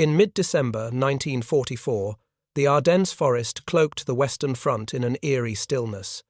In mid-December 1944, the Ardennes forest cloaked the Western Front in an eerie stillness.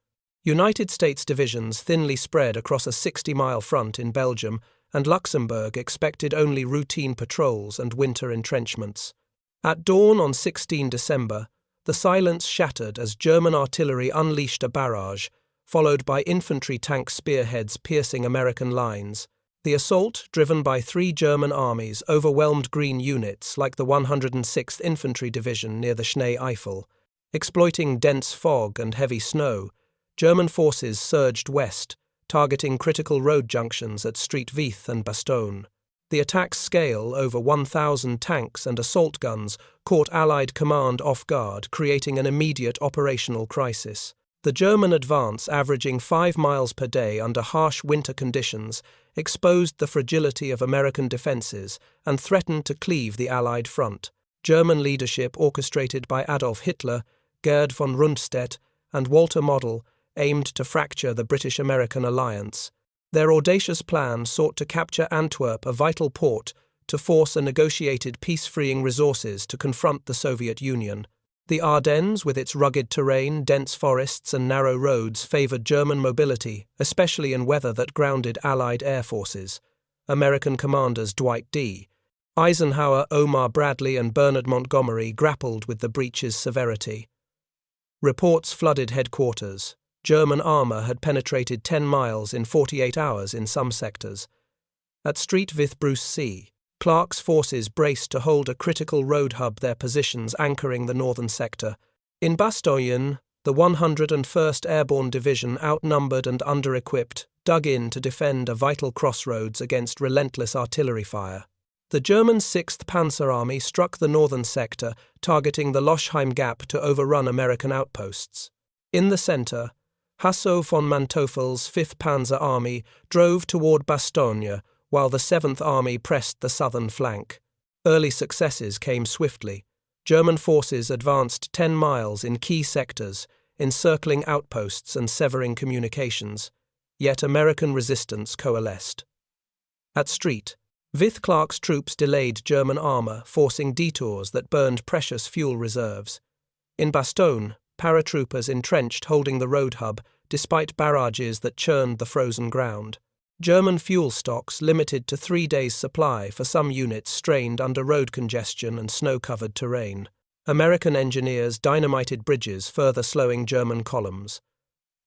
United States divisions thinly spread across a 60-mile front in Belgium and Luxembourg expected only routine patrols and winter entrenchments. At dawn on 16 December, the silence shattered as German artillery unleashed a barrage, followed by infantry tank spearheads piercing American lines. The assault, driven by 3 German armies, overwhelmed Green units like the 106th Infantry Division near the Schnee-Eifel. Exploiting dense fog and heavy snow, German forces surged west, targeting critical road junctions at Street Vith and Bastogne. The attack's scale, over 1,000 tanks and assault guns, caught Allied command off guard, creating an immediate operational crisis. The German advance, averaging 5 miles per day under harsh winter conditions, exposed the fragility of American defenses and threatened to cleave the Allied front. German leadership, orchestrated by Adolf Hitler, Gerd von Rundstedt, and Walter Model, aimed to fracture the British-American alliance. Their audacious plan sought to capture Antwerp, a vital port, to force a negotiated peace-freeing resources to confront the Soviet Union. The Ardennes, with its rugged terrain, dense forests and narrow roads, favoured German mobility, especially in weather that grounded Allied air forces. American commanders Dwight D. Eisenhower, Omar Bradley and Bernard Montgomery grappled with the breach's severity. Reports flooded headquarters. German armour had penetrated 10 miles in 48 hours in some sectors. At Street Vith Bruce C. Clark's forces braced to hold a critical road hub, their positions anchoring the northern sector. In Bastogne, the 101st Airborne Division, outnumbered and under-equipped, dug in to defend a vital crossroads against relentless artillery fire. The German 6th Panzer Army struck the northern sector, targeting the Lochheim Gap to overrun American outposts. In the centre, Hasso von Manteuffel's 5th Panzer Army drove toward Bastogne, while the 7th Army pressed the southern flank. Early successes came swiftly. German forces advanced 10 miles in key sectors, encircling outposts and severing communications. Yet American resistance coalesced. At Street Vith, Clark's troops delayed German armour, forcing detours that burned precious fuel reserves. In Bastogne, paratroopers entrenched holding the road hub, despite barrages that churned the frozen ground. German fuel stocks, limited to 3 days' supply for some units, strained under road congestion and snow-covered terrain. American engineers dynamited bridges, further slowing German columns.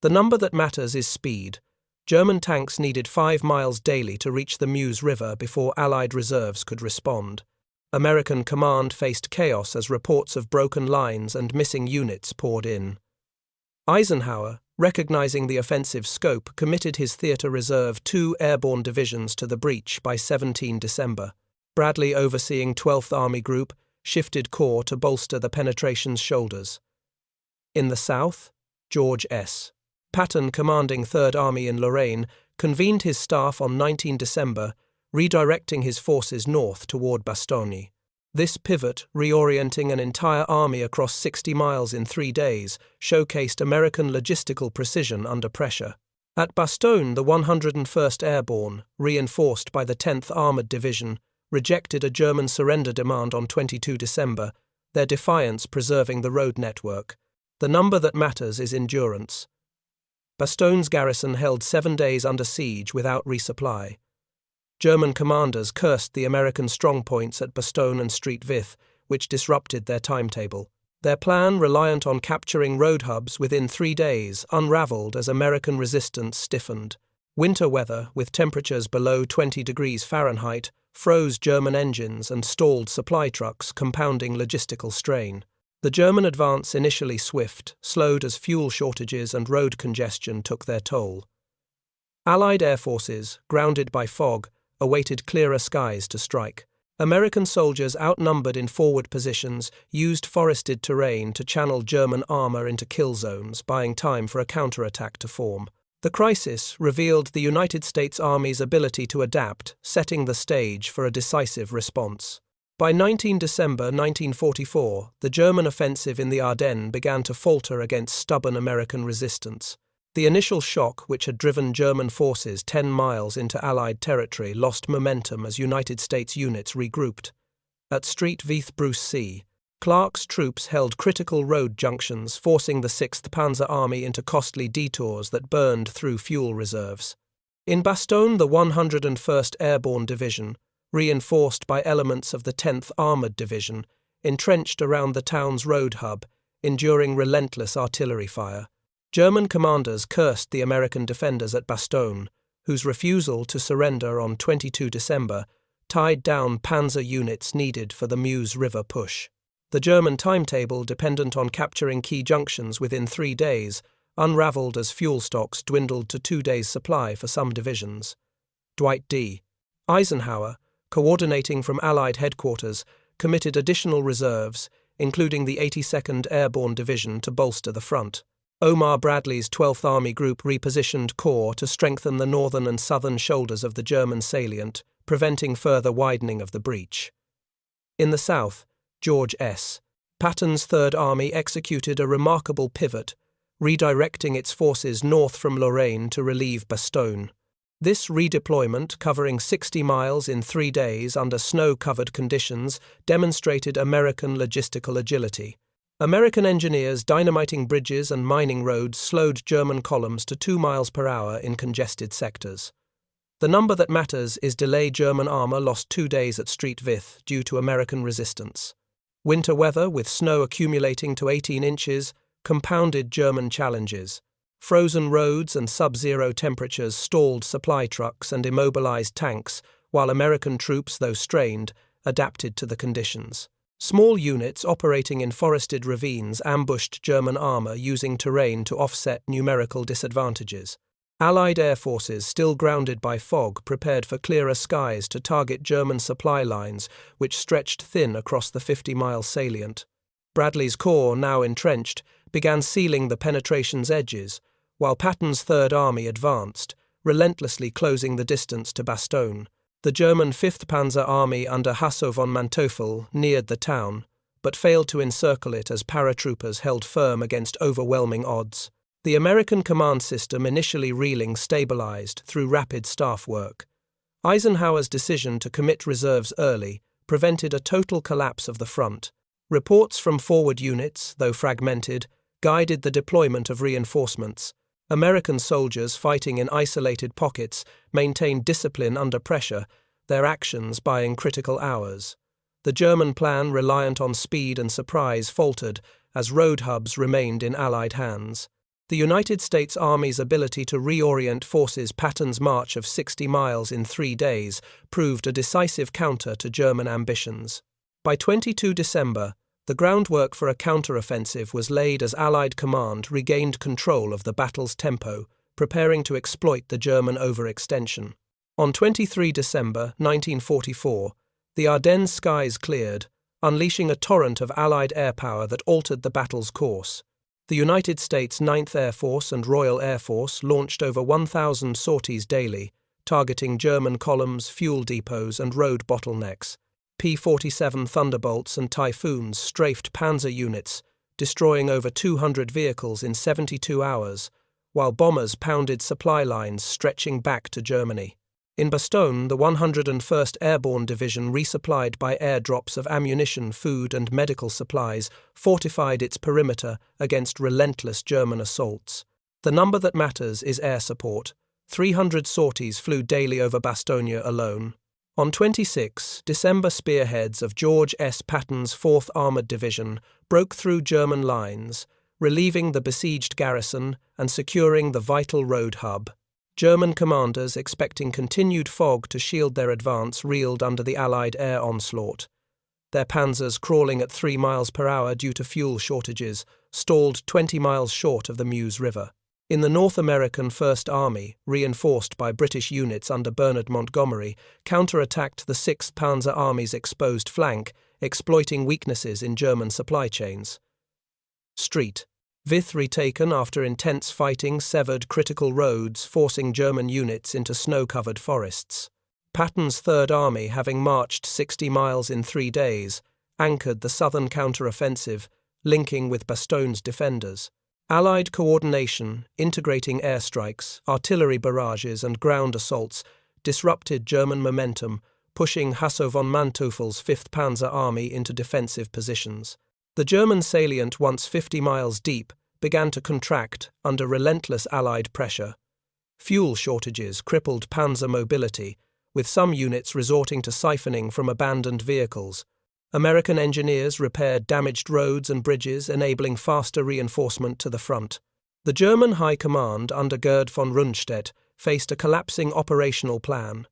The number that matters is speed. German tanks needed 5 miles daily to reach the Meuse River before Allied reserves could respond. American command faced chaos as reports of broken lines and missing units poured in. Eisenhower, recognizing the offensive scope, committed his Theatre Reserve 2 airborne divisions to the breach by 17 December. Bradley, overseeing 12th Army Group, shifted corps to bolster the penetration's shoulders. In the south, George S. Patton, commanding 3rd Army in Lorraine, convened his staff on 19 December, redirecting his forces north toward Bastogne. This pivot, reorienting an entire army across 60 miles in 3 days, showcased American logistical precision under pressure. At Bastogne, the 101st Airborne, reinforced by the 10th Armoured Division, rejected a German surrender demand on 22 December, their defiance preserving the road network. The number that matters is endurance. Bastogne's garrison held 7 days under siege without resupply. German commanders cursed the American strongpoints at Bastogne and Street Vith, which disrupted their timetable. Their plan, reliant on capturing road hubs within 3 days, unraveled as American resistance stiffened. Winter weather, with temperatures below 20 degrees Fahrenheit, froze German engines and stalled supply trucks, compounding logistical strain. The German advance, initially swift, slowed as fuel shortages and road congestion took their toll. Allied air forces, grounded by fog, awaited clearer skies to strike. American soldiers, outnumbered in forward positions, used forested terrain to channel German armour into kill zones, buying time for a counterattack to form. The crisis revealed the United States Army's ability to adapt, setting the stage for a decisive response. By 19 December 1944, the German offensive in the Ardennes began to falter against stubborn American resistance. The initial shock, which had driven German forces 10 miles into Allied territory, lost momentum as United States units regrouped. At Street Vith Bruce C. Clark's troops held critical road junctions, forcing the 6th Panzer Army into costly detours that burned through fuel reserves. In Bastogne, the 101st Airborne Division, reinforced by elements of the 10th Armoured Division, entrenched around the town's road hub, enduring relentless artillery fire. German commanders cursed the American defenders at Bastogne, whose refusal to surrender on 22 December tied down panzer units needed for the Meuse River push. The German timetable, dependent on capturing key junctions within 3 days, unravelled as fuel stocks dwindled to 2 days' supply for some divisions. Dwight D. Eisenhower, coordinating from Allied headquarters, committed additional reserves, including the 82nd Airborne Division, to bolster the front. Omar Bradley's 12th Army Group repositioned corps to strengthen the northern and southern shoulders of the German salient, preventing further widening of the breach. In the south, George S. Patton's Third Army executed a remarkable pivot, redirecting its forces north from Lorraine to relieve Bastogne. This redeployment, covering 60 miles in 3 days under snow-covered conditions, demonstrated American logistical agility. American engineers dynamiting bridges and mining roads slowed German columns to 2 miles per hour in congested sectors. The number that matters is delayed. German armor lost 2 days at Street Vith due to American resistance. Winter weather, with snow accumulating to 18 inches, compounded German challenges. Frozen roads and sub-zero temperatures stalled supply trucks and immobilized tanks, while American troops, though strained, adapted to the conditions. Small units operating in forested ravines ambushed German armor using terrain to offset numerical disadvantages. Allied air forces, still grounded by fog, prepared for clearer skies to target German supply lines, which stretched thin across the 50-mile salient. Bradley's corps, now entrenched, began sealing the penetration's edges, while Patton's Third Army advanced, relentlessly closing the distance to Bastogne. The German 5th Panzer Army under Hasso von Manteuffel neared the town, but failed to encircle it as paratroopers held firm against overwhelming odds. The American command system, initially reeling, stabilized through rapid staff work. Eisenhower's decision to commit reserves early prevented a total collapse of the front. Reports from forward units, though fragmented, guided the deployment of reinforcements. American soldiers fighting in isolated pockets maintained discipline under pressure, their actions buying critical hours. The German plan, reliant on speed and surprise, faltered as road hubs remained in Allied hands. The United States Army's ability to reorient forces. Patton's march of 60 miles in 3 days proved a decisive counter to German ambitions. By 22 December, the groundwork for a counteroffensive was laid as Allied command regained control of the battle's tempo, preparing to exploit the German overextension. On 23 December 1944, the Ardennes skies cleared, unleashing a torrent of Allied air power that altered the battle's course. The United States 9th Air Force and Royal Air Force launched over 1,000 sorties daily, targeting German columns, fuel depots, and road bottlenecks. P-47 Thunderbolts and Typhoons strafed panzer units, destroying over 200 vehicles in 72 hours, while bombers pounded supply lines stretching back to Germany. In Bastogne, the 101st Airborne Division, resupplied by airdrops of ammunition, food, and medical supplies, fortified its perimeter against relentless German assaults. The number that matters is air support. 300 sorties flew daily over Bastogne alone. On 26 December, spearheads of George S. Patton's 4th Armoured Division broke through German lines, relieving the besieged garrison and securing the vital road hub. German commanders, expecting continued fog to shield their advance, reeled under the Allied air onslaught. Their panzers, crawling at 3 miles per hour due to fuel shortages, stalled 20 miles short of the Meuse River. In the North American First Army, reinforced by British units under Bernard Montgomery, counterattacked the 6th Panzer Army's exposed flank, exploiting weaknesses in German supply chains. Street Vith, retaken after intense fighting, severed critical roads, forcing German units into snow-covered forests. Patton's Third Army, having marched 60 miles in 3 days, anchored the southern counter-offensive, linking with Bastogne's defenders. Allied coordination, integrating airstrikes, artillery barrages, and ground assaults, disrupted German momentum, pushing Hasso von Manteuffel's 5th Panzer Army into defensive positions. The German salient, once 50 miles deep, began to contract under relentless Allied pressure. Fuel shortages crippled panzer mobility, with some units resorting to siphoning from abandoned vehicles. American engineers repaired damaged roads and bridges, enabling faster reinforcement to the front. The German High Command, under Gerd von Rundstedt, faced a collapsing operational plan.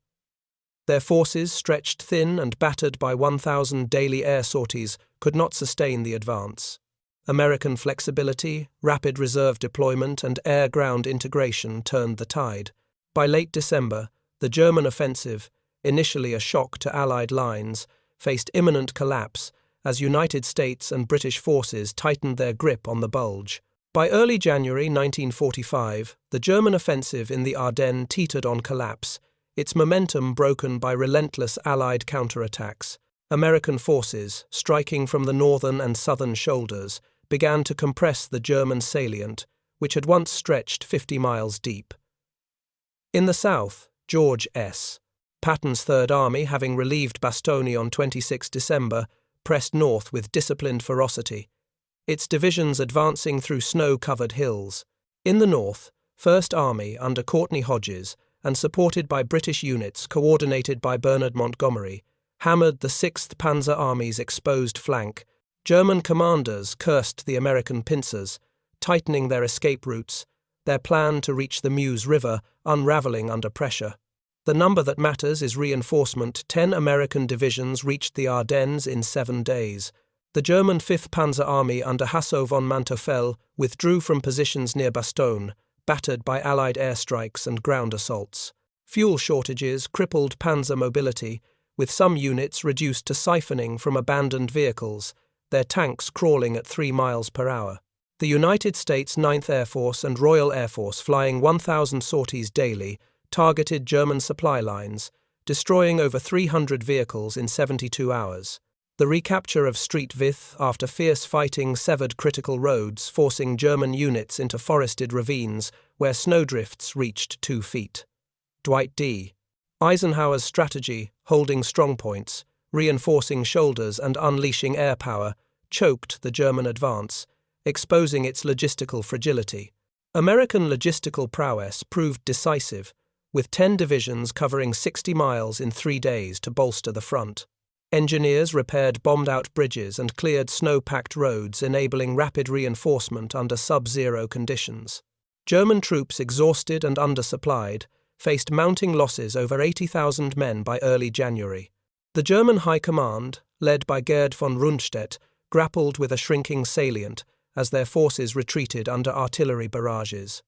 Their forces, stretched thin and battered by 1,000 daily air sorties, could not sustain the advance. American flexibility, rapid reserve deployment, and air-ground integration turned the tide. By late December, the German offensive, initially a shock to Allied lines, faced imminent collapse as United States and British forces tightened their grip on the Bulge. By early January 1945, the German offensive in the Ardennes teetered on collapse, its momentum broken by relentless Allied counterattacks. American forces, striking from the northern and southern shoulders, began to compress the German salient, which had once stretched 50 miles deep. In the south, George S. Patton's Third Army, having relieved Bastogne on 26 December, pressed north with disciplined ferocity, its divisions advancing through snow-covered hills. In the north, First Army, under Courtney Hodges, and supported by British units coordinated by Bernard Montgomery, hammered the 6th Panzer Army's exposed flank. German commanders cursed the American pincers, tightening their escape routes, their plan to reach the Meuse River unraveling under pressure. The number that matters is reinforcement. 10 American divisions reached the Ardennes in 7 days. The German 5th Panzer Army under Hasso von Manteufel withdrew from positions near Bastogne, battered by Allied airstrikes and ground assaults. Fuel shortages crippled panzer mobility, with some units reduced to siphoning from abandoned vehicles, their tanks crawling at 3 miles per hour. The United States 9th Air Force and Royal Air Force, flying 1,000 sorties daily, targeted German supply lines, destroying over 300 vehicles in 72 hours. The recapture of Street Vith after fierce fighting severed critical roads, forcing German units into forested ravines where snowdrifts reached 2 feet. Dwight D. Eisenhower's strategy, holding strongpoints, reinforcing shoulders and unleashing air power, choked the German advance, exposing its logistical fragility. American logistical prowess proved decisive, with 10 divisions covering 60 miles in 3 days to bolster the front. Engineers repaired bombed-out bridges and cleared snow-packed roads, enabling rapid reinforcement under sub-zero conditions. German troops, exhausted and undersupplied, faced mounting losses over 80,000 men by early January. The German High Command, led by Gerd von Rundstedt, grappled with a shrinking salient as their forces retreated under artillery barrages.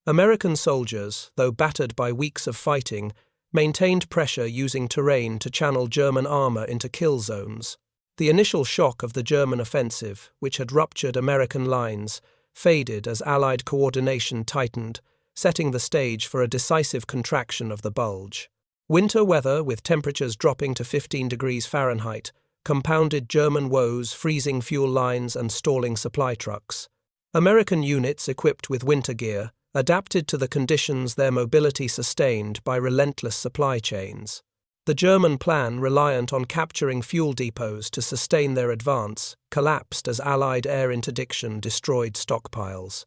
American soldiers, though battered by weeks of fighting, maintained pressure using terrain to channel German armor into kill zones. The initial shock of the German offensive, which had ruptured American lines, faded as Allied coordination tightened, setting the stage for a decisive contraction of the Bulge. Winter weather, with temperatures dropping to 15 degrees Fahrenheit, compounded German woes, freezing fuel lines and stalling supply trucks. American units equipped with winter gear adapted to the conditions their mobility sustained by relentless supply chains. The German plan, reliant on capturing fuel depots to sustain their advance, collapsed as Allied air interdiction destroyed stockpiles.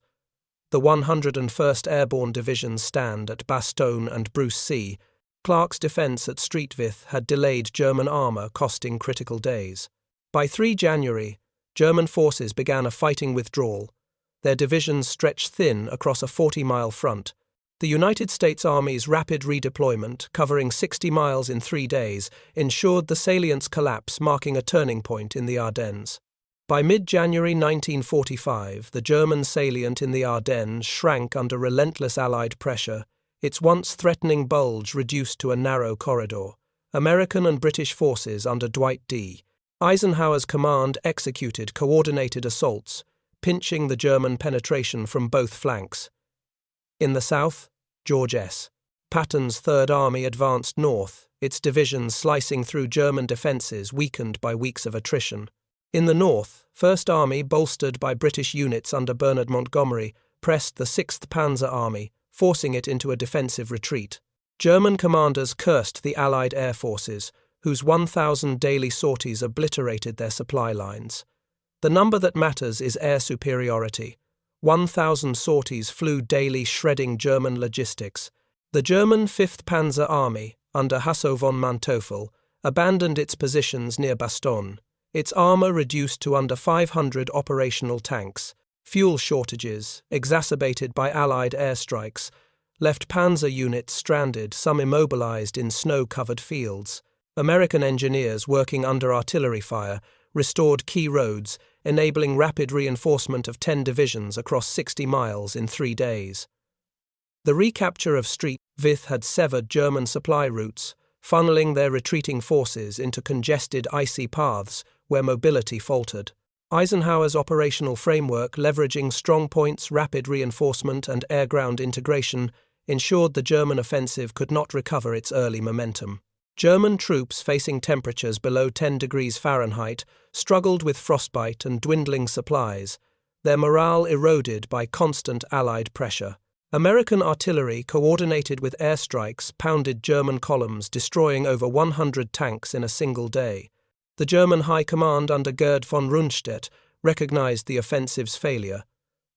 The 101st Airborne Division's stand at Bastogne and Bruce C. Clark's defense at Street Vith had delayed German armor, costing critical days. By 3 January, German forces began a fighting withdrawal. Their divisions stretched thin across a 40-mile front. The United States Army's rapid redeployment, covering 60 miles in 3 days, ensured the salient's collapse, marking a turning point in the Ardennes. By mid-January 1945, the German salient in the Ardennes shrank under relentless Allied pressure, its once threatening Bulge reduced to a narrow corridor. American and British forces under Dwight D. Eisenhower's command executed coordinated assaults, pinching the German penetration from both flanks. In the south, George S. Patton's Third Army advanced north, its divisions slicing through German defences weakened by weeks of attrition. In the north, First Army, bolstered by British units under Bernard Montgomery, pressed the 6th Panzer Army, forcing it into a defensive retreat. German commanders cursed the Allied air forces, whose 1,000 daily sorties obliterated their supply lines. The number that matters is air superiority. 1,000 sorties flew daily, shredding German logistics. The German 5th Panzer Army, under Hasso von Manteuffel, abandoned its positions near Bastogne, its armour reduced to under 500 operational tanks. Fuel shortages, exacerbated by Allied airstrikes, left panzer units stranded, some immobilized in snow-covered fields. American engineers working under artillery fire restored key roads, enabling rapid reinforcement of 10 divisions across 60 miles in 3 days. The recapture of Street Vith had severed German supply routes, funneling their retreating forces into congested icy paths where mobility faltered. Eisenhower's operational framework, leveraging strong points, rapid reinforcement, and air-ground integration, ensured the German offensive could not recover its early momentum. German troops facing temperatures below 10 degrees Fahrenheit struggled with frostbite and dwindling supplies, their morale eroded by constant Allied pressure. American artillery, coordinated with airstrikes, pounded German columns, destroying over 100 tanks in a single day. The German High Command under Gerd von Rundstedt recognized the offensive's failure,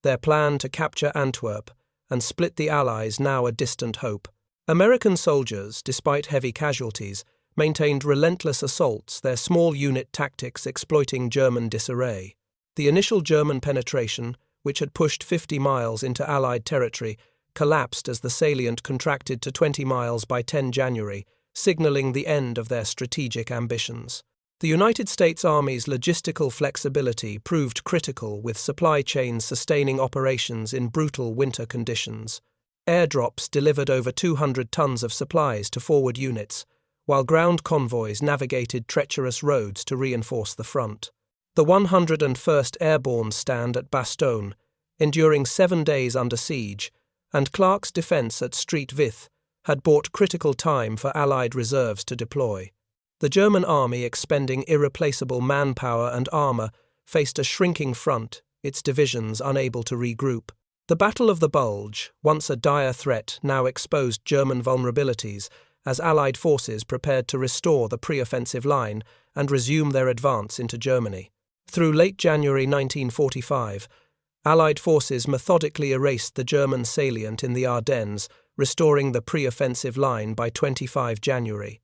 their plan to capture Antwerp and split the Allies now a distant hope. American soldiers, despite heavy casualties, maintained relentless assaults, their small unit tactics exploiting German disarray. The initial German penetration, which had pushed 50 miles into Allied territory, collapsed as the salient contracted to 20 miles by 10 January, signaling the end of their strategic ambitions. The United States Army's logistical flexibility proved critical, with supply chains sustaining operations in brutal winter conditions. Airdrops delivered over 200 tons of supplies to forward units, while ground convoys navigated treacherous roads to reinforce the front. The 101st Airborne stand at Bastogne, enduring 7 days under siege, and Clark's defence at Street Vith had bought critical time for Allied reserves to deploy. The German army, expending irreplaceable manpower and armour, faced a shrinking front, its divisions unable to regroup. The Battle of the Bulge, once a dire threat, now exposed German vulnerabilities as Allied forces prepared to restore the pre-offensive line and resume their advance into Germany. Through late January 1945, Allied forces methodically erased the German salient in the Ardennes, restoring the pre-offensive line by 25 January.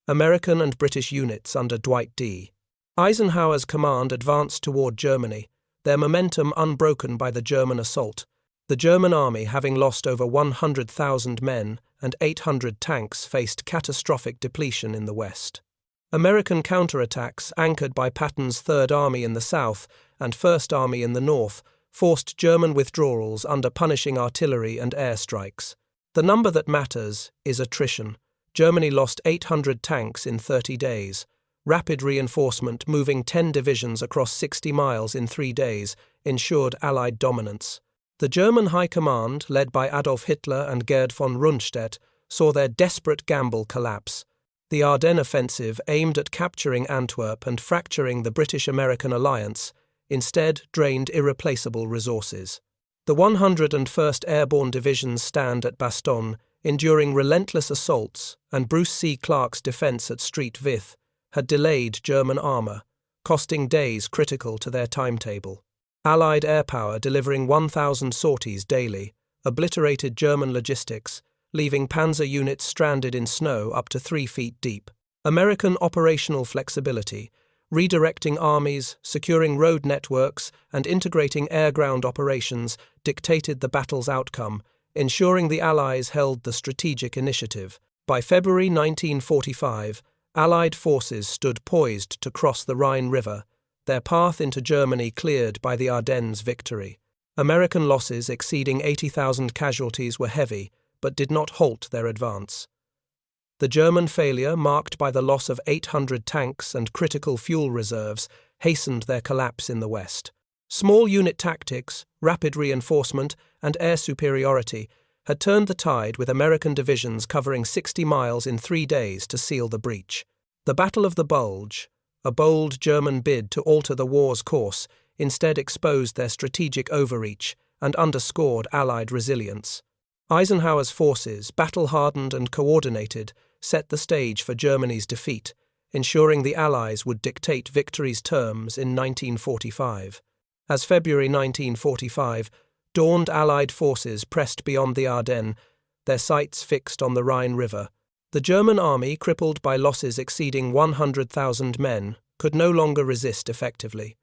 American and British units under Dwight D. Eisenhower's command advanced toward Germany, their momentum unbroken by the German assault. The German army, having lost over 100,000 men and 800 tanks, faced catastrophic depletion in the west. American counterattacks, anchored by Patton's Third Army in the south and First Army in the north, forced German withdrawals under punishing artillery and airstrikes. The number that matters is attrition. Germany lost 800 tanks in 30 days. Rapid reinforcement, moving 10 divisions across 60 miles in 3 days, ensured Allied dominance. The German High Command, led by Adolf Hitler and Gerd von Rundstedt, saw their desperate gamble collapse. The Ardennes offensive, aimed at capturing Antwerp and fracturing the British-American alliance, instead drained irreplaceable resources. The 101st Airborne Division's stand at Bastogne, enduring relentless assaults, and Bruce C. Clark's defence at Street Vith, had delayed German armour, costing days critical to their timetable. Allied air power, delivering 1,000 sorties daily, obliterated German logistics, leaving panzer units stranded in snow up to 3 feet deep. American operational flexibility, redirecting armies, securing road networks, and integrating air-ground operations dictated the battle's outcome, ensuring the Allies held the strategic initiative. By February 1945, Allied forces stood poised to cross the Rhine River, their path into Germany cleared by the Ardennes victory. American losses exceeding 80,000 casualties were heavy, but did not halt their advance. The German failure, marked by the loss of 800 tanks and critical fuel reserves, hastened their collapse in the west. Small unit tactics, rapid reinforcement, and air superiority had turned the tide, with American divisions covering 60 miles in 3 days to seal the breach. The Battle of the Bulge, a bold German bid to alter the war's course, instead exposed their strategic overreach and underscored Allied resilience. Eisenhower's forces, battle-hardened and coordinated, set the stage for Germany's defeat, ensuring the Allies would dictate victory's terms in 1945. As February 1945 dawned, Allied forces pressed beyond the Ardennes, their sights fixed on the Rhine River. The German army, crippled by losses exceeding 100,000 men, could no longer resist effectively.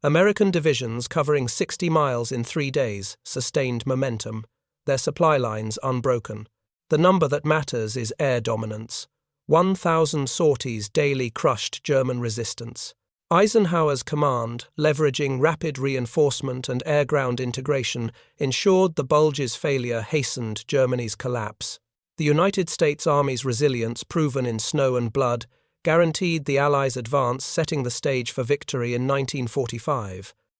American divisions covering 60 miles in 3 days sustained momentum, their supply lines unbroken. The number that matters is air dominance. 1,000 sorties daily crushed German resistance. Eisenhower's command, leveraging rapid reinforcement and air-ground integration, ensured the Bulge's failure hastened Germany's collapse. The United States Army's resilience, proven in snow and blood, guaranteed the Allies' advance, setting the stage for victory in 1945.